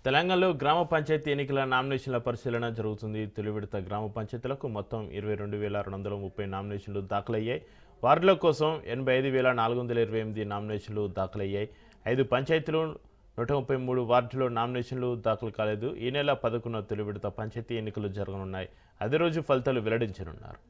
తెలంగాణలో గ్రామ పంచాయతీ ఎన్నికల నామినేషన్ల పరిశీలన జరుగుతుంది. తొలి విడత గ్రామ పంచాయతీలకు మొత్తం 22,230 నామినేషన్లు దాఖలయ్యాయి. వార్డుల కోసం 85,428 నామినేషన్లు దాఖలయ్యాయి. 5 పంచాయతీలు 133 వార్డుల్లో నామినేషన్లు దాఖలు కాలేదు. ఈ నెల 11న తొలి విడత పంచాయతీ ఎన్నికలు జరగనున్నాయి. అదే రోజు ఫలితాలు వెల్లడించనున్నారు.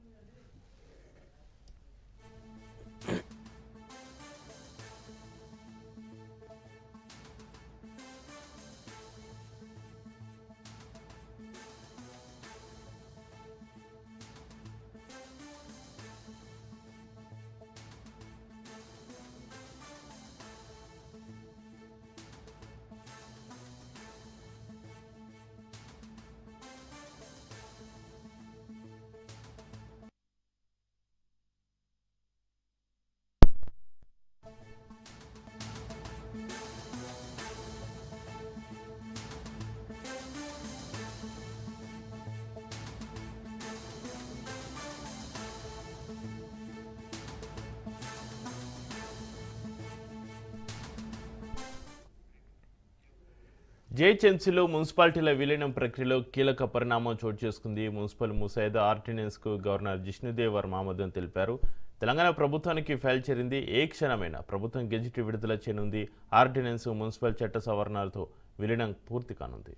జీహెచ్ఎంసీలో మున్సిపాలిటీల విలీనం ప్రక్రియలో కీలక పరిణామం చోటు చేసుకుంది. మున్సిపల్ ముసాయిదా ఆర్డినెన్స్కు గవర్నర్ జిష్ణుదేవ్ వర్మ ఆమోదం తెలిపారు. తెలంగాణ ప్రభుత్వానికి ఫైల్ చేరింది. ఏ క్షణమైనా ప్రభుత్వం గెజిట్ విడుదల చేయనుంది. ఆర్డినెన్స్ మున్సిపల్ చట్ట సవరణలతో విలీనం పూర్తి కానుంది.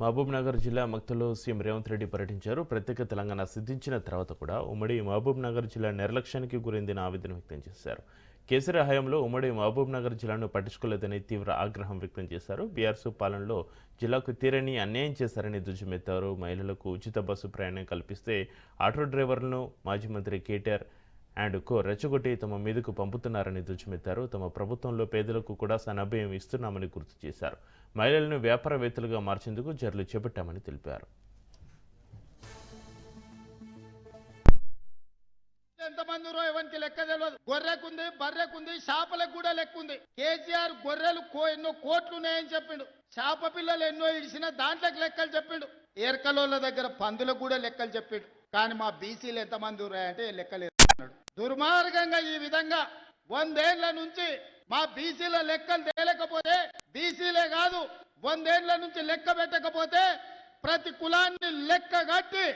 మహబూబ్ నగర్ జిల్లా మక్తలో సీఎం రేవంత్ రెడ్డి పర్యటించారు. ప్రత్యేక తెలంగాణ సిద్ధించిన తర్వాత కూడా ఉమ్మడి మహబూబ్ నగర్ జిల్లా నిర్లక్ష్యానికి గురైందని ఆవేదన వ్యక్తం చేశారు. కేసీఆర్ హయాంలో ఉమ్మడి మహబూబ్ నగర్ జిల్లాను పట్టించుకోలేదని తీవ్ర ఆగ్రహం వ్యక్తం చేశారు. బీఆర్ఎస్ పాలనలో జిల్లాకు తీరని అన్యాయం చేశారని దుజ్జమెత్తారు. మహిళలకు ఉచిత బస్సు ప్రయాణం కల్పిస్తే ఆటో డ్రైవర్లను మాజీ మంత్రి కేటీఆర్ అండ్ రెచ్చగొట్టి తమ మీదకు పంపుతున్నారని దుజ్జమెత్తారు. తమ ప్రభుత్వంలో పేదలకు కూడా సన్నభయం ఇస్తున్నామని గుర్తు చేశారు. మహిళలను వ్యాపారవేత్తలుగా మార్చేందుకు చర్యలు చేపట్టామని తెలిపారు. ఎంతమంది ఎవరికి లెక్క తెలియదు. గొర్రెకుంది, బర్రెకుంది, చేపలకు కూడా లెక్కుంది. కేసీఆర్ గొర్రెలు ఎన్నో కోట్లు ఉన్నాయని చెప్పిండు. చేప పిల్లలు ఎన్నో ఇడిసిన దాంట్లోకి లెక్కలు చెప్పిండు. ఏర్కలోళ్ళ దగ్గర పందులకు కూడా లెక్కలు చెప్పిండు. కానీ మా బీసీలు ఎంతమంది ఉన్నాయంటే లెక్కలేదు. దుర్మార్గంగా ఈ విధంగా 100 ఏళ్ల నుంచి మా బీసీల లెక్కలు తేలకపోతే, బీసీలే కాదు 100 ఏళ్ల నుంచి లెక్క పెట్టకపోతే ప్రతి కులాన్ని లెక్క కట్టి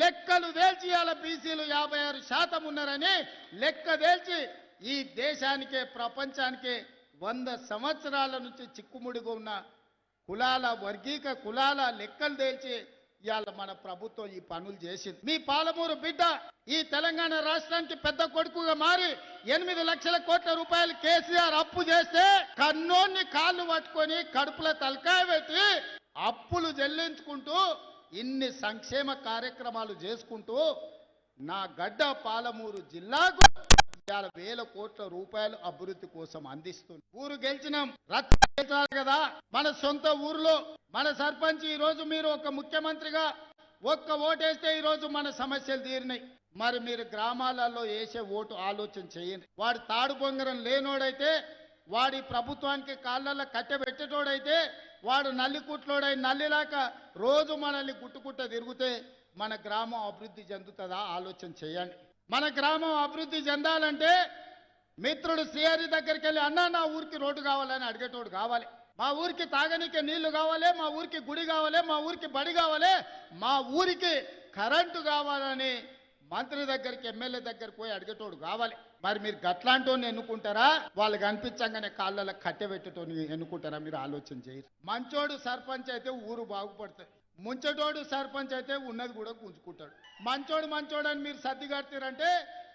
లెక్కలు తేల్చి ఇవాళ బీసీలు 56% ఉన్నారని లెక్క తేల్చి ఈ దేశానికే ప్రపంచానికే 100 సంవత్సరాల నుంచి చిక్కుముడిగా ఉన్న కులాల కులాల లెక్కలు తేల్చి ఇవాళ మన ప్రభుత్వం ఈ పనులు చేసింది. మీ పాలమూరు బిడ్డ ఈ తెలంగాణ రాష్ట్రానికి పెద్ద కొడుకుగా మారి 8 లక్షల కోట్ల రూపాయలు కేసీఆర్ అప్పు చేస్తే కన్నోన్ని కాళ్ళు పట్టుకొని కడుపుల తలకాయ పెట్టి అప్పులు చెల్లించుకుంటూ ఇన్ని సంక్షేమ కార్యక్రమాలు చేసుకుంటూ నా గడ్డ పాలమూరు జిల్లాకు 1,000 కోట్ల రూపాయలు అభివృద్ధి కోసం అందిస్తుంది. ఊరు గెలిచినాం, రచ్చాలి కదా. మన సొంత ఊర్లో మన సర్పంచ్ ఈ రోజు మీరు ఒక ముఖ్యమంత్రిగా ఒక్క ఓటేస్తే ఈ రోజు మన సమస్యలు తీరినాయి. మరి మీరు గ్రామాలలో వేసే ఓటు ఆలోచన చేయండి. వాడు తాడు బొంగరం లేనోడైతే, వాడి ప్రభుత్వానికి కాళ్ళల్లో కట్టెబెట్టేటోడైతే, వాడు నల్లికుట్లోడై నల్లిలాక రోజు మనల్ని గుట్టుకుట్ట తిరిగితే మన గ్రామం అభివృద్ధి చెందుతుందా ఆలోచన చేయండి. మన గ్రామం అభివృద్ధి చెందాలంటే మిత్రుడు శ్రీహరి దగ్గరికి వెళ్ళి అన్నా నా ఊరికి రోడ్డు కావాలని అడిగేటోడు కావాలి. మా ఊరికి తాగనీకి నీళ్లు కావాలి, మా ఊరికి గుడి కావాలి, మా ఊరికి బడి కావాలి, మా ఊరికి కరెంటు కావాలని మంత్రి దగ్గరికి ఎమ్మెల్యే దగ్గరికి పోయి అడిగేటోడు కావాలి. మరి మీరు గట్లాంటోని ఎన్నుకుంటారా, వాళ్ళు కనిపించగానే కాళ్ళలో కట్టెబెట్టేటోని ఎన్నుకుంటారా? మీరు ఆలోచన చేయరు. మంచోడు సర్పంచ్ అయితే ఊరు బాగుపడుతుంది. ముంచటోడు సర్పంచ్ అయితే ఉన్నది కూడా గుంజుకుంటాడు. మంచోడు అని మీరు సర్ది కడతారంటే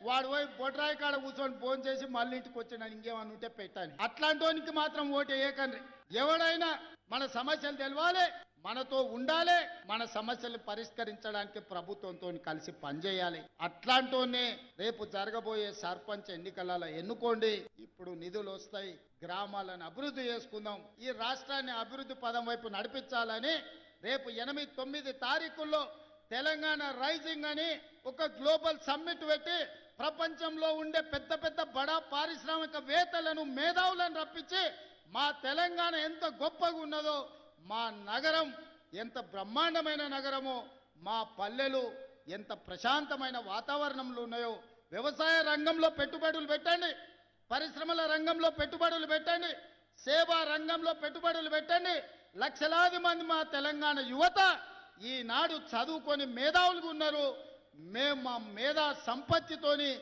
వాడు పోయి బొడ్రాయి కాడ కూర్చొని ఫోన్ చేసి మళ్ళీ ఇంటికి వచ్చిన ఇంకేమన్నా ఉంటే పెట్టాలి. అట్లాంటోనికి మాత్రం ఓటు వేయకండి. ఎవడైనా మన సమస్యలు తెలవాలి, మనతో ఉండాలి, మన సమస్యలు పరిష్కరించడానికి ప్రభుత్వంతో కలిసి పనిచేయాలి. అట్లాంటోనే రేపు జరగబోయే సర్పంచ్ ఎన్నికలలో ఎన్నుకోండి. ఇప్పుడు నిధులు వస్తాయి, గ్రామాలను అభివృద్ధి చేసుకుందాం, ఈ రాష్ట్రాన్ని అభివృద్ధి పదం వైపు నడిపించాలని రేపు 8-9 తారీఖుల్లో తెలంగాణ రైజింగ్ అని ఒక గ్లోబల్ సమ్మిట్ పెట్టి ప్రపంచంలో ఉండే పెద్ద పెద్ద బడా పారిశ్రామికవేత్తలను మేధావులను రప్పించి మా తెలంగాణ ఎంత గొప్పగా ఉన్నదో, మా నగరం ఎంత బ్రహ్మాండమైన నగరమో, మా పల్లెలు ఎంత ప్రశాంతమైన వాతావరణంలో ఉన్నాయో, వ్యవసాయ రంగంలో పెట్టుబడులు పెట్టండి, పరిశ్రమల రంగంలో పెట్టుబడులు పెట్టండి, సేవా రంగంలో పెట్టుబడులు పెట్టండి. లక్షలాది మంది మా తెలంగాణ యువత ఈనాడు చదువుకొని మేధావులుగా ఉన్నారు. మేము మా మేధా సంపత్తితోని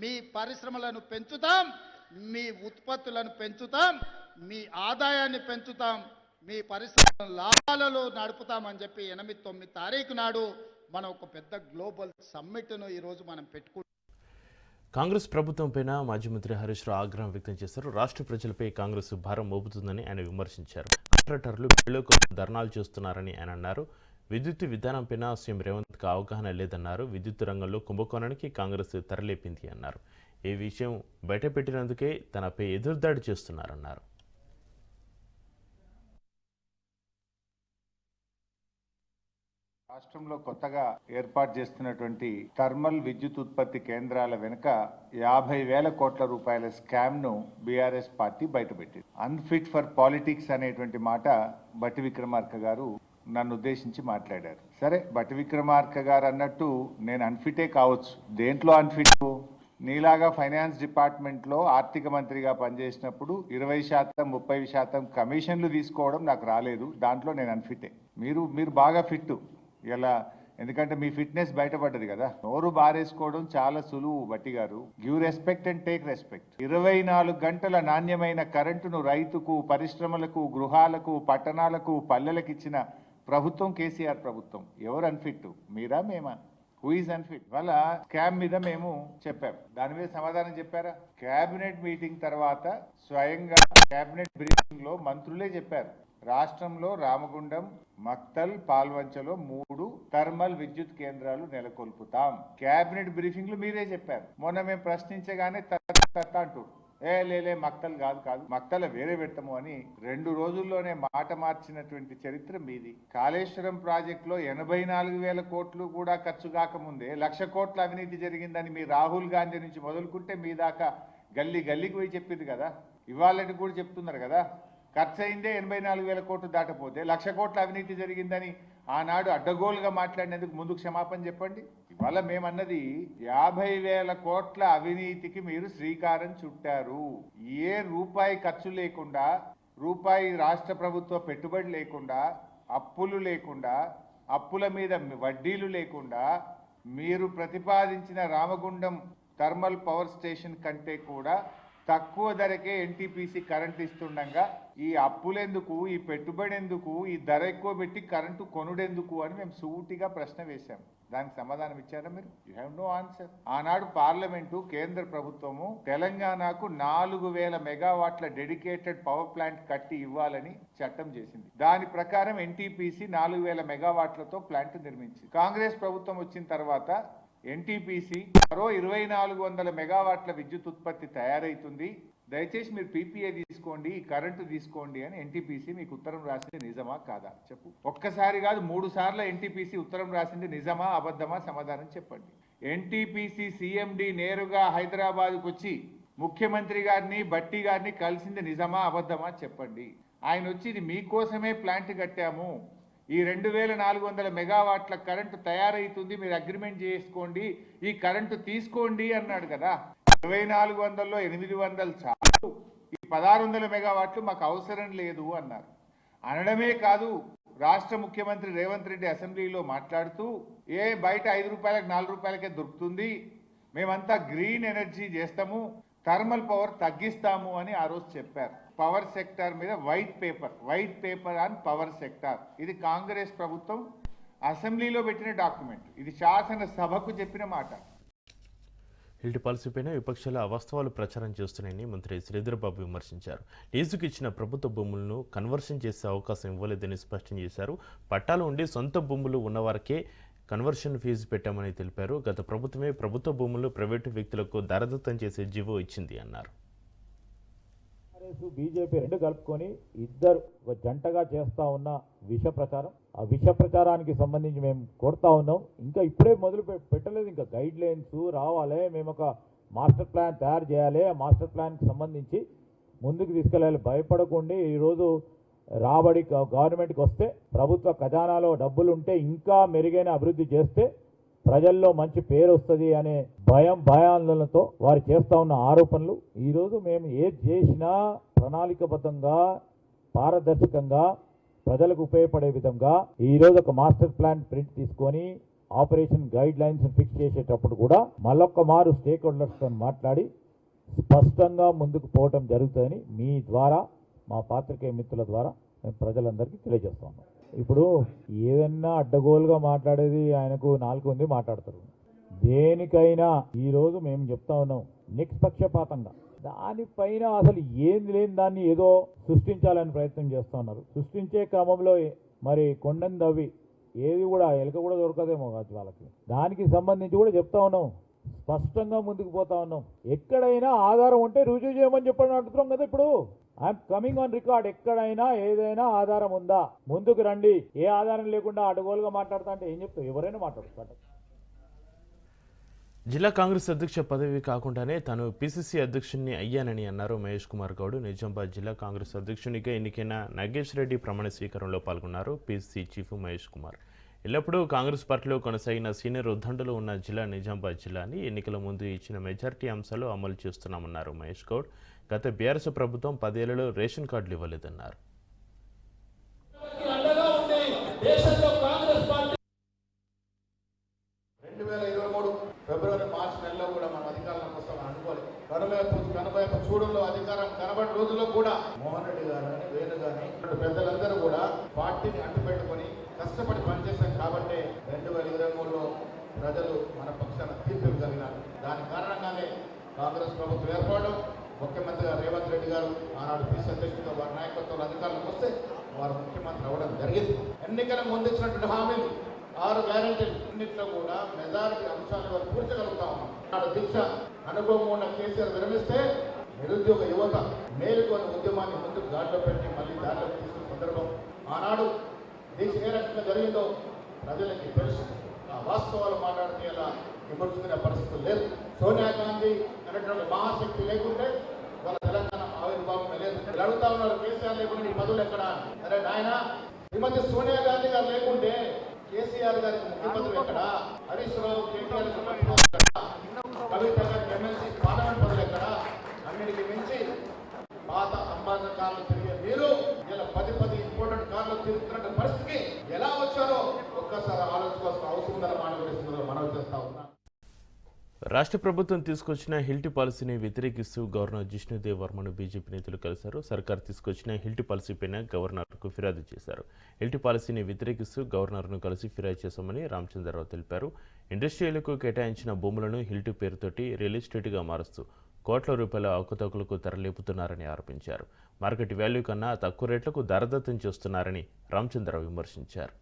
మీ పరిశ్రమలను పెంచుతాం, మీ ఉత్పత్తులను పెంచుతాం, మీ ఆదాయాన్ని పెంచుతాం, మీ పరిశ్రమ లాభాలలో నడుపుతామని చెప్పి 8-9 తారీఖు నాడు మనం ఒక పెద్ద గ్లోబల్ సమ్మిట్ను ఈరోజు మనం పెట్టుకుంటాం. కాంగ్రెస్ ప్రభుత్వంపైన మాజీ మంత్రి హరీష్ రావు ఆగ్రహం వ్యక్తం చేశారు. రాష్ట్ర ప్రజలపై కాంగ్రెస్ భారం మోపుతుందని ఆయన విమర్శించారు. కాంట్రాక్టర్లు బిల్లు కోసం ధర్నాలు చేస్తున్నారని ఆయన అన్నారు. విద్యుత్ విధానంపైన సీఎం రేవంత్కు అవగాహన లేదన్నారు. విద్యుత్ రంగంలో కుంభకోణానికి కాంగ్రెస్ తెరలేపింది అన్నారు. ఈ విషయం బయటపెట్టినందుకే తనపై ఎదురుదాడి చేస్తున్నారన్నారు. రాష్ట్రంలో కొత్తగా ఏర్పాటు చేస్తున్నటువంటి థర్మల్ విద్యుత్ ఉత్పత్తి కేంద్రాల వెనుక 50,000 కోట్ల రూపాయల స్కామ్ ను బీఆర్ఎస్ పార్టీ బయటపెట్టింది. అన్ఫిట్ ఫర్ పాలిటిక్స్ అనేటువంటి మాట బట్టి విక్రమార్క గారు నన్ను ఉద్దేశించి మాట్లాడారు. సరే, బట్టి విక్రమార్క గారు అన్నట్టు నేను అన్ఫిటే కావచ్చు. దేంట్లో అన్ఫిట్? నీలాగా ఫైనాన్స్ డిపార్ట్మెంట్లో ఆర్థిక మంత్రిగా పనిచేసినప్పుడు 20%, 30% కమిషన్లు తీసుకోవడం నాకు రాలేదు. దాంట్లో నేను అన్ఫిటే. మీరు బాగా ఫిట్ ఇలా, ఎందుకంటే మీ ఫిట్నెస్ బయటపడ్డది కదా. నోరు బారేసుకోవడం చాలా సులువు బట్టి గారు. Give respect and take respect. 24 గంటల నాణ్యమైన కరెంటును రైతుకు, పరిశ్రమలకు, గృహాలకు, పట్టణాలకు, పల్లెలకు ఇచ్చిన ప్రభుత్వం కేసీఆర్ ప్రభుత్వం. ఎవరు అన్ఫిట్? మీరా మేమా? Who is unfit? వాళ్ళ స్కామ్ మీద మేము చెప్పాం. దాని మీద సమాధానం చెప్పారా? కేబినెట్ మీటింగ్ తర్వాత స్వయంగా కేబినెట్ బ్రీఫింగ్ లో మంత్రులే చెప్పారు. రాష్ట్రంలో రామగుండం, మక్తల్, పాల్వంచలో 3 థర్మల్ విద్యుత్ కేంద్రాలు నెలకొల్పుతాం. కేబినెట్ బ్రీఫింగ్ లో మీరే చెప్పారు. మొన్న మేము ప్రశ్నించగానే అంటూ లేలే మక్తల్ కాదు మక్తల వేరే పెడతాము అని 2 రోజుల్లోనే మాట మార్చినటువంటి చరిత్ర మీది. కాళేశ్వరం ప్రాజెక్టులో 84,000 కోట్లు కూడా ఖర్చు కాకముందే 1,00,000 కోట్ల అవినీతి జరిగిందని మీ రాహుల్ గాంధీ నుంచి మొదలుకుంటే మీ దాకా గల్లీకి పోయి చెప్పింది కదా. ఇవాళటి కూడా చెప్తున్నారు కదా. ఖర్చు అయిందే 84,000 కోట్లు దాటపోతే 1,00,000 కోట్ల అవినీతి జరిగిందని ఆనాడు అడ్డగోలుగా మాట్లాడినందుకు ముందు క్షమాపణ చెప్పండి. ఇవాళ మేమన్నది 50,000 కోట్ల అవినీతికి మీరు శ్రీకారం చుట్టారు. ఏ రూపాయి ఖర్చు లేకుండా, రూపాయి రాష్ట్ర ప్రభుత్వ పెట్టుబడి లేకుండా, అప్పులు లేకుండా, అప్పుల మీద వడ్డీలు లేకుండా మీరు ప్రతిపాదించిన రామగుండం థర్మల్ పవర్ స్టేషన్ కంటే కూడా తక్కువ ధరకే ఎన్టీపీసీ కరెంట్ ఇస్తుండగా ఈ అప్పులెందుకు, ఈ పెట్టుబడి ఎందుకు, ఈ ధర ఎక్కువ పెట్టి కరెంటు కొనుడెందుకు అని మేము సూటిగా ప్రశ్న వేశాం. దానికి సమాధానం ఇచ్చారా మీరు? You have no answer. ఆనాడు పార్లమెంటు, కేంద్ర ప్రభుత్వము తెలంగాణకు 4,000 మెగావాట్ల డెడికేటెడ్ పవర్ ప్లాంట్ కట్టి ఇవ్వాలని చట్టం చేసింది. దాని ప్రకారం ఎన్టీపీసీ 4,000 మెగావాట్లతో ప్లాంట్ నిర్మించింది. కాంగ్రెస్ ప్రభుత్వం వచ్చిన తర్వాత ఎన్టీపీసీ మరో 2,400 మెగావాట్ల విద్యుత్ ఉత్పత్తి తయారైతుంది, దయచేసి మీరు పీపీఏ తీసుకోండి, కరెంటు తీసుకోండి అని ఎన్టీపీసీ మీకు ఉత్తరం రాసింది నిజమా కాదా చెప్పు. ఒక్కసారి కాదు 3 సార్లు ఎన్టీపీసీ ఉత్తరం రాసింది నిజమా అబద్ధమా సమాధానం చెప్పండి. ఎన్టీపీసీ సీఎండీ నేరుగా హైదరాబాద్కు వచ్చి ముఖ్యమంత్రి గారిని, బట్టి గారిని కలిసింది నిజమా అబద్ధమా చెప్పండి. ఆయన వచ్చి ఇది మీకోసమే ప్లాంట్ కట్టాము, ఈ 2,400 మెగావాట్ల కరెంటు తయారైతుంది, మీరు అగ్రిమెంట్ చేసుకోండి, ఈ కరెంటు తీసుకోండి అన్నాడు కదా. 2,400లో 800 చాలు, ఈ 1,600 మెగావాట్లు మాకు అవసరం లేదు అన్నారు. అనడమే కాదు, రాష్ట్ర ముఖ్యమంత్రి రేవంత్ రెడ్డి అసెంబ్లీలో మాట్లాడుతూ బయట 5 రూపాయలకు 4 రూపాయలకే దొరుకుతుంది, మేమంతా గ్రీన్ ఎనర్జీ చేస్తాము, థర్మల్ పవర్ తగ్గిస్తాము అని ఆ రోజు చెప్పారు. పవర్ సెక్టార్ మీద white paper on power sector, ఇది కాంగ్రెస్ ప్రభుత్వం అసెంబ్లీలో పెట్టిన డాక్యుమెంట్, ఇది శాసన సభకు చెప్పిన మాట. ఇల్టి పాలసీపైన విపక్షాలు అవాస్తవాలు ప్రచారం చేస్తున్నాయని మంత్రి శ్రీధర్బాబు విమర్శించారు. లీజుకు ఇచ్చిన ప్రభుత్వ భూములను కన్వర్షన్ చేసే అవకాశం ఇవ్వలేదని స్పష్టం చేశారు. పట్టాలు ఉండి సొంత భూములు ఉన్నవారికే కన్వర్షన్ ఫీజు పెట్టామని తెలిపారు. గత ప్రభుత్వమే ప్రభుత్వ భూములు ప్రైవేటు వ్యక్తులకు దారదత్తం చేసే జీవో ఇచ్చింది అన్నారు. కాంగ్రెస్ బీజేపీ రెండు కలుపుకొని ఇద్దరు ఒక జంటగా చేస్తా ఉన్న విష ప్రచారం, ఆ విష ప్రచారానికి సంబంధించి మేము కోరుతా ఉన్నాం. ఇంకా ఇప్పుడే మొదలు పెట్టలేదు, ఇంకా గైడ్ లైన్స్ రావాలి, మేము ఒక మాస్టర్ ప్లాన్ తయారు చేయాలి, ఆ మాస్టర్ ప్లాన్కి సంబంధించి ముందుకు తీసుకెళ్ళాలి. భయపడకుండా ఈరోజు రాబడి గవర్నమెంట్కి వస్తే, ప్రభుత్వ ఖజానాలో డబ్బులు ఉంటే ఇంకా మెరుగైన అభివృద్ధి చేస్తే ప్రజల్లో మంచి పేరు వస్తుంది అనే భయాందోళనతో వారు చేస్తూ ఉన్న ఆరోపణలు. ఈరోజు మేము ఏది చేసినా ప్రణాళికబద్ధంగా, పారదర్శకంగా, ప్రజలకు ఉపయోగపడే విధంగా ఈరోజు ఒక మాస్టర్ ప్లాన్ ప్రింట్ తీసుకొని ఆపరేషన్ గైడ్ లైన్స్ ఫిక్స్ చేసేటప్పుడు కూడా మళ్ళొక్క మారు స్టేక్ హోల్డర్స్తో మాట్లాడి స్పష్టంగా ముందుకు పోవటం జరుగుతుందని మీ ద్వారా, మా పాత్రికేయ మిత్రుల ద్వారా మేము ప్రజలందరికీ తెలియజేస్తా ఉన్నాం. ఇప్పుడు ఏదన్నా అడ్డగోలుగా మాట్లాడేది ఆయనకు నాలుగు ఉంది, మాట్లాడతారు. దేనికైనా ఈరోజు మేము చెప్తా ఉన్నాం నిష్పక్షపాతంగా, దానిపైన అసలు ఏంది లేని దాన్ని ఏదో సృష్టించాలని ప్రయత్నం చేస్తూ ఉన్నారు. సృష్టించే క్రమంలో మరి కొండని దవ్వి ఏది కూడా ఎలక కూడా దొరకదేమో కాదు వాళ్ళకి. దానికి సంబంధించి కూడా చెప్తా ఉన్నాం, స్పష్టంగా ముందుకు పోతా ఉన్నాం. ఎక్కడైనా ఆధారం ఉంటే రుజువు చేయమని చెప్పని అంటున్నాం కదా. ఇప్పుడు ఐఎమ్ కమింగ్ ఆన్ రికార్డ్, ఎక్కడైనా ఏదైనా ఆధారం ఉందా ముందుకు రండి. ఏ ఆధారం లేకుండా అడ్డగోలుగా మాట్లాడుతా అంటే ఏం చెప్తావు? ఎవరైనా మాట్లాడుతారు. జిల్లా కాంగ్రెస్ అధ్యక్ష పదవి కాకుండానే తాను పిసిసి అధ్యక్షుడిని అయ్యానని అన్నారు మహేష్ కుమార్ గౌడ్. నిజామాబాద్ జిల్లా కాంగ్రెస్ అధ్యక్షునిగా ఎన్నికైన నాగేష్ రెడ్డి ప్రమాణ స్వీకారంలో పాల్గొన్నారు పిసిసి చీఫ్ మహేష్ కుమార్. ఎల్లప్పుడూ కాంగ్రెస్ పార్టీలో కొనసాగిన సీనియర్ ఉద్దండులు ఉన్న జిల్లా నిజామాబాద్ జిల్లాని ఎన్నికల ముందు ఇచ్చిన మెజార్టీ అంశాలు అమలు చేస్తున్నామన్నారు మహేష్ గౌడ్. గత బీఆర్ఎస్ ప్రభుత్వం 10 ఏళ్లలో రేషన్ కార్డులు ఇవ్వలేదన్నారు. ఫిబ్రవరి మార్చి నెలలో కూడా మనం అధికారంలోకి వస్తామని అనుకోవాలి. కనువైపు చూడంలో అధికారం కనబడి రోజుల్లో కూడా మోహన్ రెడ్డి గారు కానీ, వేణు కానీ పెద్దలందరూ కూడా పార్టీని అంటుపెట్టుకొని కష్టపడి పనిచేశాం కాబట్టి 2023లో ప్రజలు మన పక్షాన తీర్పు కలిగినారు. దాని కారణంగానే కాంగ్రెస్ ప్రభుత్వం ఏర్పాటు, ముఖ్యమంత్రిగా రేవంత్ రెడ్డి గారు ఆనాడు పిసి అధ్యక్షుడిగా వారి నాయకత్వంలో అధికారంలోకి వస్తే వారు ముఖ్యమంత్రి అవ్వడం జరిగింది. ఎన్నికల ముందు ఇచ్చినటువంటి హామీలు 6 గ్యారెంటీలు అన్నింటిలో కూడా మెజారిటీ అంశాలు వారు పూర్చగలుగుతా ఉన్నాం. నాడు దీక్ష అనుభవం ఉన్న కేసీఆర్ విరమిస్తే నిరుద్యోగ యువత మేలుకొని ఉద్యమాన్ని ముందుకు దారిలో పెట్టి మళ్ళీ దారిలో తీసుకున్న సందర్భం. ఆనాడు దీక్ష ఏ రకంగా జరిగిందో ప్రజలకి తెలుసు. ఆ వాస్తవాలు మాట్లాడితే అలా విమర్శించిన పరిస్థితులు లేదు. సోనియా గాంధీ అనేటువంటి మహాశక్తి లేకుంటే వాళ్ళ తెలంగాణ ఆవిర్భావం లేదు. అడుగుతా ఉన్నారు, కేసీఆర్ లేకుండా ఈ పదవులు ఎక్కడ? అరే నాయన, శ్రీమతి సోనియా గాంధీ గారు లేకుంటే కేసీఆర్ గారికి ముఖ్యమంత్రి ఎక్కడ? హరీష్ రావు, కేటీఆర్ కవిత గారికి ఎమ్మెల్సీ పార్లమెంట్ పదవులు ఎక్కడ? అన్నిటికీ మించి పాత అంబాసిడర్ కార్లు తిరిగే మీరు ఇలా 10 ఇంపార్టెంట్ కార్లు తిరుగుతున్న పరిస్థితికి ఎలా వచ్చారో ఒక్కసారి ఆలోచించాల్సిన అవసరం ఉందని మాట్లాడుతున్నారు. మనవి చేస్తా ఉన్నా. రాష్ట్ర ప్రభుత్వం తీసుకొచ్చిన హిల్టీ పాలసీని వ్యతిరేకిస్తూ గవర్నర్ జిష్ణుదేవ్ వర్మను బీజేపీ నేతలు కలిశారు. సర్కార్ తీసుకొచ్చిన హిల్టీ పాలసీపైన గవర్నర్కు ఫిర్యాదు చేశారు. హిల్టీ పాలసీని వ్యతిరేకిస్తూ గవర్నర్ను కలిసి ఫిర్యాదు చేశామని రామచంద్రరావు తెలిపారు. ఇండస్ట్రియలకు కేటాయించిన భూములను హిల్టీ పేరుతోటి రియల్ ఎస్టేట్గా మారుస్తూ కోట్ల రూపాయల అవకతవకలకు తెరలేపుతున్నారని ఆరోపించారు. మార్కెట్ వాల్యూ కన్నా తక్కువ రేట్లకు ధరదత్తం చేస్తున్నారని రామచంద్రరావు విమర్శించారు.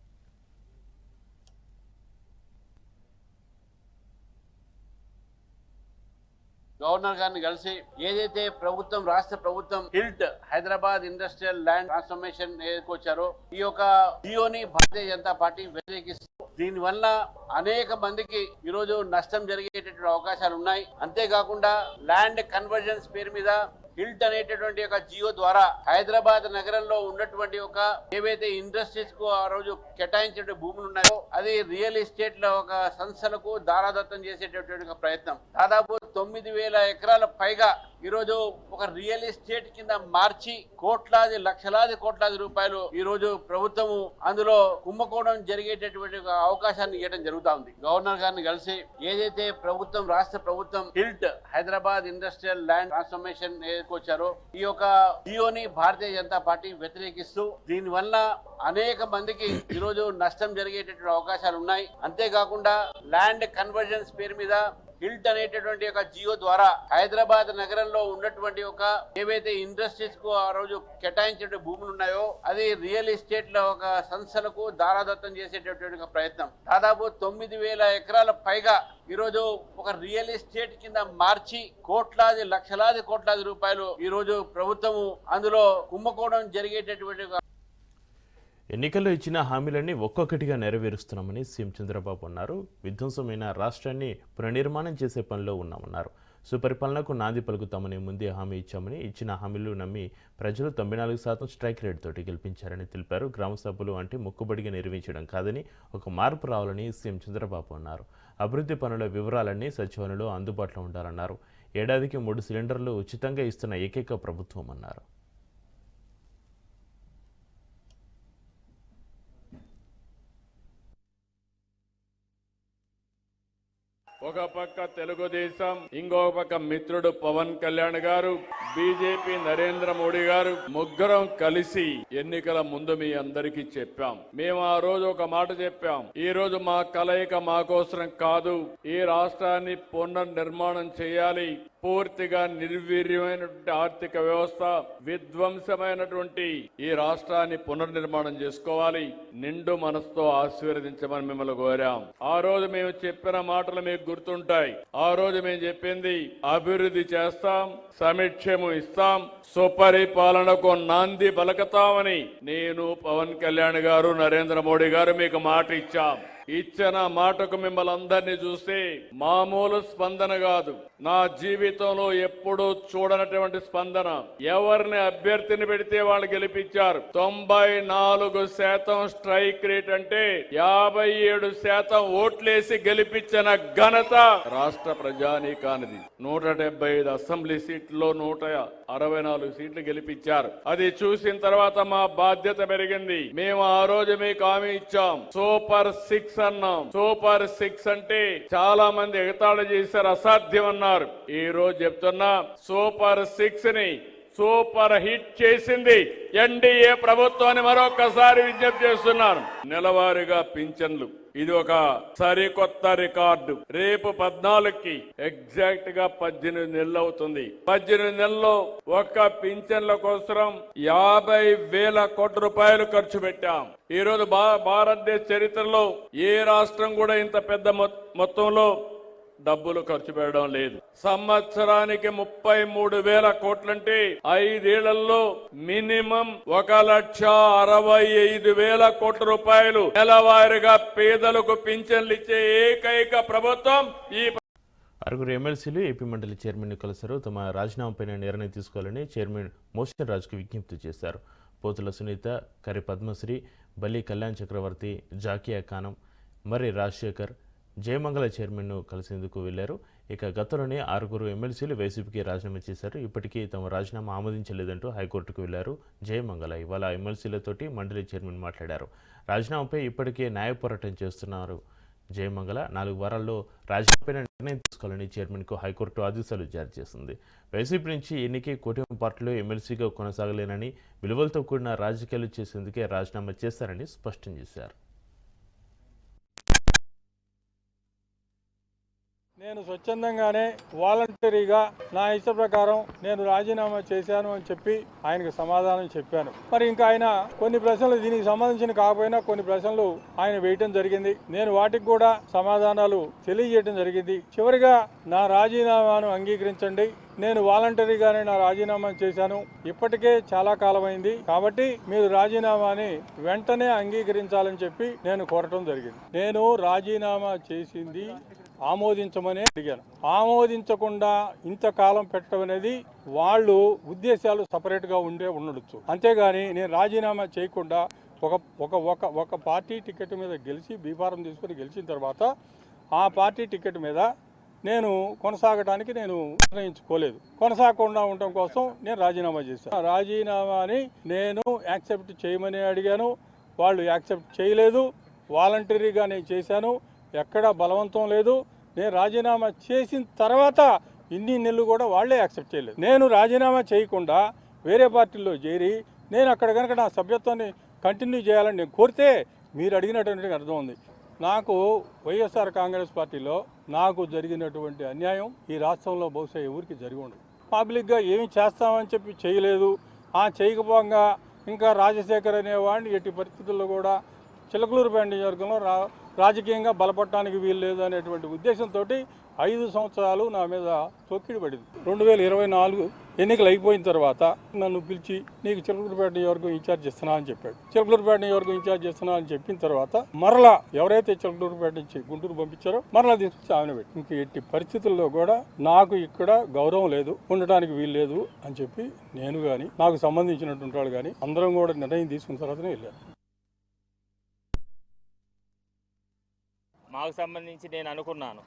గవర్నర్ గారిని కలిసి ఏదైతే ప్రభుత్వం, రాష్ట్ర ప్రభుత్వం HILT Hyderabad industrial land transformation ఏదైతే ఈ యొక్క జియోని భారతీయ జనతా పార్టీ వ్యతిరేకిస్తూ దీని వల్ల అనేక మందికి ఈరోజు నష్టం జరిగేటటువంటి అవకాశాలు ఉన్నాయి. అంతేకాకుండా ల్యాండ్ కన్వర్జన్స్ పేరు మీద హిల్ట్ అనేటటువంటి ఒక జియో ద్వారా హైదరాబాద్ నగరంలో ఉన్నటువంటి ఒక ఏవైతే ఇండస్ట్రీస్ కు ఆ రోజు కేటాయించే భూములు ఉన్నాయో అది రియల్ ఎస్టేట్ లో ఒక సంస్థలకు దారాదత్తం చేసేటటువంటి ఒక ప్రయత్నం. దాదాపు 9,000 ఎకరాల పైగా ఈరోజు ఒక రియల్ ఎస్టేట్ కింద మార్చి లక్షలాది కోట్లాది రూపాయలు ఈరోజు ప్రభుత్వము అందులో కుంభకోణం జరిగేటటువంటి అవకాశాన్ని ఇవ్వడం జరుగుతా ఉంది. గవర్నర్ గారిని కలిసి ఏదైతే ప్రభుత్వం, రాష్ట్ర ప్రభుత్వం HILT Hyderabad industrial land transformation వచ్చారో ఈ యొక్క జియోని భారతీయ జనతా పార్టీ వ్యతిరేకిస్తూ దీని వల్ల అనేక మందికి ఈరోజు నష్టం జరిగేటటువంటి అవకాశాలు ఉన్నాయి. అంతేకాకుండా ల్యాండ్ కన్వర్జన్స్ పేరు మీద హిల్ట్ అనేటటువంటి ఒక జియో ద్వారా హైదరాబాద్ నగరంలో ఉన్నటువంటి ఒక ఏవైతే ఇండస్ట్రీస్ కు ఆ రోజు కేటాయించిన భూములు ఉన్నాయో అది రియల్ ఎస్టేట్ లో ఒక సంస్థలకు దారాదత్తం చేసేటటువంటి ఒక ప్రయత్నం. దాదాపు 9,000 ఎకరాల పైగా ఈరోజు ఒక రియల్ ఎస్టేట్ కింద మార్చి లక్షలాది కోట్లాది రూపాయలు ఈరోజు ప్రభుత్వము అందులో కుంభకోణం జరిగేటటువంటి ఎన్నికల్లో ఇచ్చిన హామీలన్నీ ఒక్కొక్కటిగా నెరవేరుస్తున్నామని సీఎం చంద్రబాబు అన్నారు. విధ్వంసమైన రాష్ట్రాన్ని పునర్నిర్మాణం చేసే పనిలో ఉన్నామన్నారు. సుపరిపాలనకు నాంది పలుకుతామని ముందే హామీ ఇచ్చామని, ఇచ్చిన హామీలు నమ్మి ప్రజలు 94% స్ట్రైక్ రేట్ తోటి గెలిపించారని తెలిపారు. గ్రామ సభలు అంటే మొక్కుబడిగా నిర్వహించడం కాదని ఒక మార్పు రావాలని సీఎం చంద్రబాబు అన్నారు. అభివృద్ధి పనుల వివరాలన్నీ సచివాలయంలో అందుబాటులో ఉండాలన్నారు. ఏడాదికి 3 సిలిండర్లు ఉచితంగా ఇస్తున్న ఏకైక ప్రభుత్వం అన్నారు. ఒక పక్క తెలుగుదేశం, ఇంకో పక్క మిత్రుడు పవన్ కళ్యాణ్ గారు, బీజేపీ నరేంద్ర మోడీ గారు ముగ్గురం కలిసి ఎన్నికల ముందు మీ అందరికీ చెప్పాం. మేము ఆ రోజు ఒక మాట చెప్పాం. ఈ రోజు మా కలయిక మా కోసం కాదు, ఈ రాష్ట్రాన్ని పునర్నిర్మాణం చేయాలి. పూర్తిగా నిర్వీర్యమైనటువంటి ఆర్థిక వ్యవస్థ, విధ్వంసమైనటువంటి ఈ రాష్ట్రాన్ని పునర్నిర్మాణం చేసుకోవాలి. నిండు మనసుతో ఆశీర్వదించమని మిమ్మల్ని కోరాం. ఆ రోజు మేము చెప్పిన మాటలు మీకు గుర్తుంటాయి. ఆ రోజు మేము చెప్పింది అభివృద్ధి చేస్తాం, సమీక్షము ఇస్తాం, సుపరిపాలనకు నాంది పలకతామని నేను, పవన్ కళ్యాణ్ గారు, నరేంద్ర మోడీ గారు మీకు మాట ఇచ్చాం. ఇచ్చిన మాటకు మిమ్మల్ని అందరినీ చూస్తే మామూలు స్పందన కాదు, నా జీవితంలో ఎప్పుడూ చూడనటువంటి స్పందన. ఎవరిని అభ్యర్థిని పెడితే వాళ్ళు గెలిపించారు. 94% స్ట్రైక్ రేట్ అంటే 57% ఓట్లేసి గెలిపించిన ఘనత రాష్ట్ర ప్రజానీకానిది. 175 అసెంబ్లీ సీట్లలో 164 సీట్లు గెలిపించారు. అది చూసిన తర్వాత మా బాధ్యత పెరిగింది. మేము ఆ రోజు మీకు హామీ ఇచ్చాం. సూపర్ 6 అన్నాం. సూపర్ 6 అంటే చాలా మంది ఎగతాళి చేశారు, అసాధ్యం అన్నారు. ఈ రోజు చెప్తున్నా, సూపర్ 6 ని సూపర్ హిట్ చేసింది ఎన్డీఏ ప్రభుత్వాన్ని మరొకసారి విజ్ఞప్తి చేస్తున్నాను. నెలవారీగా పింఛన్లు, ఇది ఒక సరికొత్త రికార్డు. రేపు 14కి ఎగ్జాక్ట్ గా 18 నెలలు అవుతుంది. 18 నెలల్లో ఒక్క పింఛన్ల కోసం 50,000 కోట్ల రూపాయలు ఖర్చు పెట్టాం. ఈ రోజు భారతదేశ చరిత్రలో ఏ రాష్ట్రం కూడా ఇంత పెద్ద మొత్తంలో డబ్బులు ఖర్చు పెట్టడం లేదు. సంవత్సరానికి 33,000 కోట్లంటే 5 ఏళ్లలో మినిమం 1,65,000 కోట్ల రూపాయలు నెలవారీగా పేదలకు పింఛన్లు ఇచ్చే ఏకైక ప్రభుత్వం ఈ. 6 ఎమ్మెల్సీలు ఏపీ మండలి చైర్మన్ కలిశారు. తమ రాజీనామాపైన నిర్ణయం తీసుకోవాలని చైర్మన్ మోషన్ రాజుకు విజ్ఞప్తి చేశారు. పోతుల సునీత, కరి పద్మశ్రీ, బల్లి కళ్యాణ్ చక్రవర్తి, జాకియా ఖానం, మర్రి రాజశేఖర్ జయమంగళ చైర్మన్ను కలిసేందుకు వెళ్లారు. ఇక గతంలోనే 6 ఎమ్మెల్సీలు వైసీపీకి రాజీనామా చేశారు. ఇప్పటికీ తమ రాజీనామా ఆమోదించలేదంటూ హైకోర్టుకు వెళ్లారు జయమంగళ. ఇవాళ ఎమ్మెల్సీలతోటి మండలి చైర్మన్ మాట్లాడారు. రాజీనామాపై ఇప్పటికే న్యాయ పోరాటం చేస్తున్నారు జయమంగళ. 4 వారాల్లో రాజీనామాపై నిర్ణయం తీసుకోవాలని చైర్మన్కు హైకోర్టు ఆదేశాలు జారీ చేసింది. వైసీపీ నుంచి ఎన్నికే కూటమి పార్టీలో ఎమ్మెల్సీగా కొనసాగలేనని, విలువలతో కూడిన రాజకీయాలు చేసేందుకే రాజీనామా చేశారని స్పష్టం చేశారు. నేను స్వచ్ఛందంగానే వాలంటరీగా నా ఇష్ట ప్రకారం నేను రాజీనామా చేశాను అని చెప్పి ఆయనకు సమాధానం చెప్పాను. మరి ఇంకా ఆయన కొన్ని ప్రశ్నలు దీనికి సంబంధించిన కాకపోయినా కొన్ని ప్రశ్నలు ఆయన వేయటం జరిగింది. నేను వాటికి కూడా సమాధానాలు తెలియజేయడం జరిగింది. చివరిగా నా రాజీనామాను అంగీకరించండి, నేను వాలంటరీగానే నా రాజీనామా చేశాను, ఇప్పటికే చాలా కాలమైంది కాబట్టి మీరు రాజీనామాని వెంటనే అంగీకరించాలని చెప్పి నేను కోరటం జరిగింది. నేను రాజీనామా చేసింది ఆమోదించమని అడిగాను. ఆమోదించకుండా ఇంతకాలం పెట్టడం అనేది వాళ్ళు ఉద్దేశాలు సపరేట్గా ఉండొచ్చు. అంతేగాని నేను రాజీనామా చేయకుండా ఒక పార్టీ టికెట్ మీద గెలిచి బీఫారం తీసుకుని గెలిచిన తర్వాత ఆ పార్టీ టికెట్ మీద నేను కొనసాగడానికి నేను నిర్ణయించుకోలేదు. కొనసాగకుండా ఉండటం కోసం నేను రాజీనామా చేశాను. రాజీనామాని నేను యాక్సెప్ట్ చేయమని అడిగాను, వాళ్ళు యాక్సెప్ట్ చేయలేదు. వాలంటరీగా నేను చేశాను, ఎక్కడా బలవంతం లేదు. నేను రాజీనామా చేసిన తర్వాత ఇన్ని నెలలు కూడా వాళ్ళే యాక్సెప్ట్ చేయలేదు. నేను రాజీనామా చేయకుండా వేరే పార్టీల్లో చేరి నేను అక్కడ కనుక నా సభ్యత్వాన్ని కంటిన్యూ చేయాలని నేను కోరితే మీరు అడిగినటువంటి అర్థం ఉంది. నాకు వైఎస్ఆర్ కాంగ్రెస్ పార్టీలో నాకు జరిగినటువంటి అన్యాయం ఈ రాష్ట్రంలో బహుశా ఎవరికి జరిగి ఉండదు. పబ్లిక్గా ఏమి చేస్తామని చెప్పి చేయలేదు. చేయకపోగా ఇంకా రాజశేఖర్ అనేవాడిని ఎట్టి పరిస్థితుల్లో కూడా చిలకలూరుపేట నియోజకవర్గంలో రాజకీయంగా బలపడటానికి వీలు లేదు అనేటువంటి ఉద్దేశంతో 5 సంవత్సరాలు నా మీద తొక్కిడి పడింది. 2024 ఎన్నికలు అయిపోయిన తర్వాత నన్ను పిలిచి నీకు చిలకలూరుపేట నియోజకవర్గం ఇన్ఛార్జ్ ఇస్తున్నా అని చెప్పాడు. చిలకలూరుపేట నియోజకవర్గం ఇన్ఛార్జ్ ఇస్తున్నా అని చెప్పిన తర్వాత మరలా ఎవరైతే చిలకలూరుపేట నుంచి గుంటూరు పంపించారో మరలా తీసుకొచ్చి ఆమె పెట్టి ఇంక ఎట్టి పరిస్థితుల్లో కూడా నాకు ఇక్కడ గౌరవం లేదు, ఉండటానికి వీలు లేదు అని చెప్పి నేను కానీ నాకు సంబంధించినటువంటి వాళ్ళు కానీ అందరం కూడా నిర్ణయం తీసుకున్న తర్వాతనే వెళ్ళాను. మాకు సంబంధించి నేను అనుకున్నాను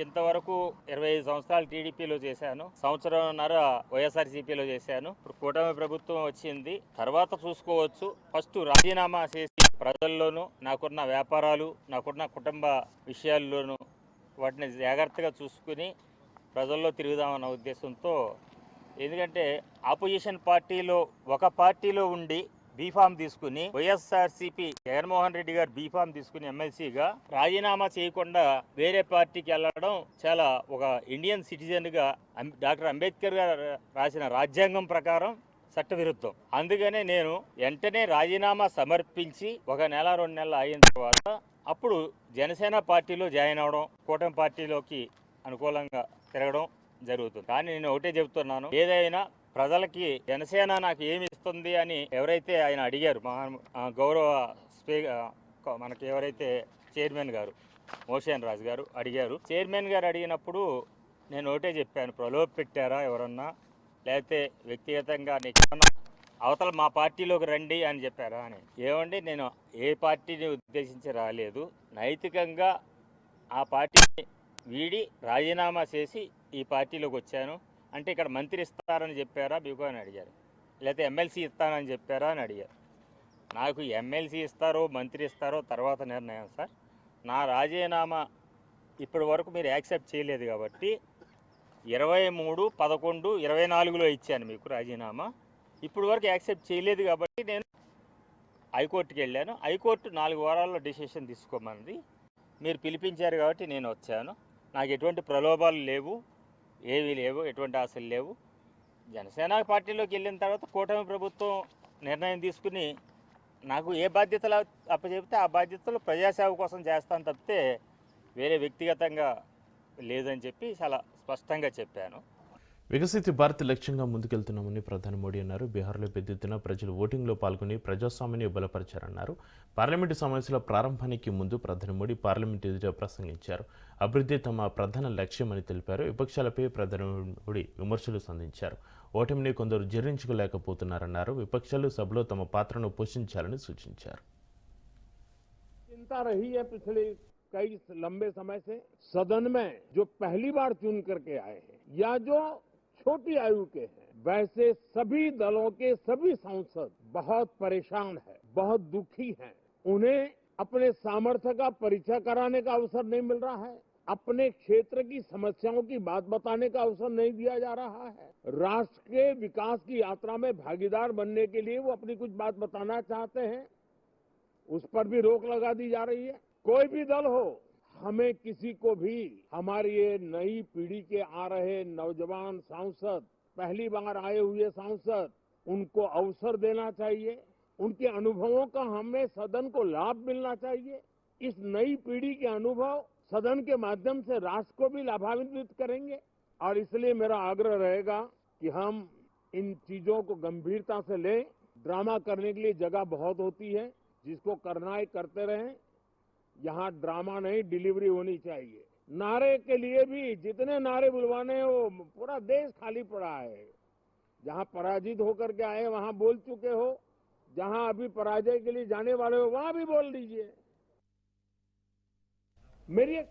ఇంతవరకు 25 సంవత్సరాలు టీడీపీలో చేశాను, సంవత్సరంన్నర వైఎస్ఆర్సీపీలో చేశాను. ఇప్పుడు కూటమి ప్రభుత్వం వచ్చింది, తర్వాత చూసుకోవచ్చు. ఫస్ట్ రాజీనామా చేసి ప్రజల్లోనూ నాకున్న వ్యాపారాలు, నాకున్న కుటుంబ విషయాల్లోనూ వాటిని జాగ్రత్తగా చూసుకుని ప్రజల్లో తిరుగుదామన్న ఉద్దేశంతో. ఎందుకంటే ఆపోజిషన్ పార్టీలో ఒక పార్టీలో ఉండి బీఫామ్ తీసుకుని వైఎస్ఆర్సీపీ జగన్మోహన్ రెడ్డి గారు బీఫామ్ తీసుకుని ఎమ్మెల్సీగా రాజీనామా చేయకుండా వేరే పార్టీకి వెళ్ళడం చాలా ఒక ఇండియన్ సిటిజన్గా డాక్టర్ అంబేద్కర్ గారు రాసిన రాజ్యాంగం ప్రకారం చట్టవిరుద్ధం. అందుకనే నేను వెంటనే రాజీనామా సమర్పించి 1 నెల 2 నెలలు అయిన తర్వాత అప్పుడు జనసేన పార్టీలో జాయిన్ అవడం, కూటమి పార్టీలోకి అనుకూలంగా తిరగడం జరుగుతుంది. కానీ నేను ఒకటే చెబుతున్నాను, ఏదైనా ప్రజలకి జనసేన నాకు ఏమి ఇస్తుంది అని ఎవరైతే ఆయన అడిగారు, గౌరవ మనకి ఎవరైతే చైర్మన్ గారు మోషన్ రాజు గారు అడిగారు, చైర్మన్ గారు అడిగినప్పుడు నేను ఒకటే చెప్పాను, ప్రలోభ పెట్టారా ఎవరన్నా, లేకపోతే వ్యక్తిగతంగా నీకేమన్నా అవతల మా పార్టీలోకి రండి అని చెప్పారా అని. ఏమండి, నేను ఏ పార్టీని ఉద్దేశించి రాలేదు, నైతికంగా ఆ పార్టీని వీడి రాజీనామా చేసి ఈ పార్టీలోకి వచ్చాను. అంటే ఇక్కడ మంత్రి ఇస్తారని చెప్పారా మీకు అని అడిగారు, లేకపోతే ఎమ్మెల్సీ ఇస్తానని చెప్పారా అని అడిగారు. నాకు ఎమ్మెల్సీ ఇస్తారో మంత్రి ఇస్తారో తర్వాత నిర్ణయం సార్. నా రాజీనామా ఇప్పటి వరకు మీరు యాక్సెప్ట్ చేయలేదు కాబట్టి 23/11/24లో ఇచ్చాను మీకు రాజీనామా. ఇప్పుడు వరకు యాక్సెప్ట్ చేయలేదు కాబట్టి నేను హైకోర్టుకి వెళ్ళాను. హైకోర్టు 4 వారాల్లో డిసిషన్ తీసుకోమన్నది. మీరు పిలిపించారు కాబట్టి నేను వచ్చాను. నాకు ఎటువంటి ప్రలోభాలు లేవు, ఏమీ లేవు, ఎటువంటి ఆశలు లేవు. జనసేన పార్టీలోకి వెళ్ళిన తర్వాత కూటమి ప్రభుత్వం నిర్ణయం తీసుకుని నాకు ఏ బాధ్యతలు అప్పచెబితే ఆ బాధ్యతలు ప్రజాసేవ కోసం చేస్తాను తప్పితే వేరే వ్యక్తిగతంగా లేదని చెప్పి చాలా స్పష్టంగా చెప్పాను. వికసిత భారత్ లక్ష్యంగా ముందుకెళ్తున్నామని ప్రధాని మోడీ అన్నారు. బీహార్లో పెద్ద ఎత్తున ప్రజలు ఓటింగ్లో పాల్గొని ప్రజాస్వామ్యాన్ని బలపరిచారన్నారు. పార్లమెంటు సమావేశాల ప్రారంభానికి ముందు ప్రధాని మోడీ పార్లమెంటు ఎదుట ప్రసంగించారు. అభివృద్ధి తమ ప్రధాన లక్ష్యమని తెలిపారు. విపక్షాలపై ప్రధాని మోడీ విమర్శలు సంధించారు. ఓటమిని కొందరు జీర్ణించుకోలేకపోతున్నారన్నారు. విపక్షాలు సభలో తమ పాత్రను పోషించాలని సూచించారు. कई लंबे समय से सदन में जो पहली बार चुन करके आए हैं या जो छोटी आयु के हैं, वैसे सभी दलों के सभी सांसद बहुत परेशान हैं, बहुत दुखी हैं. उन्हें अपने सामर्थ्य का परिचय कराने का अवसर नहीं मिल रहा है, अपने क्षेत्र की समस्याओं की बात बताने का अवसर नहीं दिया जा रहा है. राष्ट्र के विकास की यात्रा में भागीदार बनने के लिए वो अपनी कुछ बात बताना चाहते हैं, उस पर भी रोक लगा दी जा रही है. कोई भी दल हो, हमें किसी को भी हमारी ये नई पीढ़ी के आ रहे नौजवान सांसद, पहली बार आए हुए सांसद, उनको अवसर देना चाहिए. उनके अनुभवों का हमें सदन को लाभ मिलना चाहिए. इस नई पीढ़ी के अनुभव सदन के माध्यम से राष्ट्र को भी लाभान्वित करेंगे. और इसलिए मेरा आग्रह रहेगा कि हम इन चीजों को गंभीरता से लें. ड्रामा करने के लिए जगह बहुत होती है, जिसको करना है करते रहें. यहाँ ड्रामा नहीं, डिलीवरी होनी चाहिए. नारे के लिए भी जितने नारे बुलवाने हैं वो पूरा देश खाली पड़ा है. जहाँ पराजित होकर के आए वहाँ बोल चुके हो, जहाँ अभी पराजय के लिए जाने वाले हो वहाँ भी बोल दीजिए. मेरी एक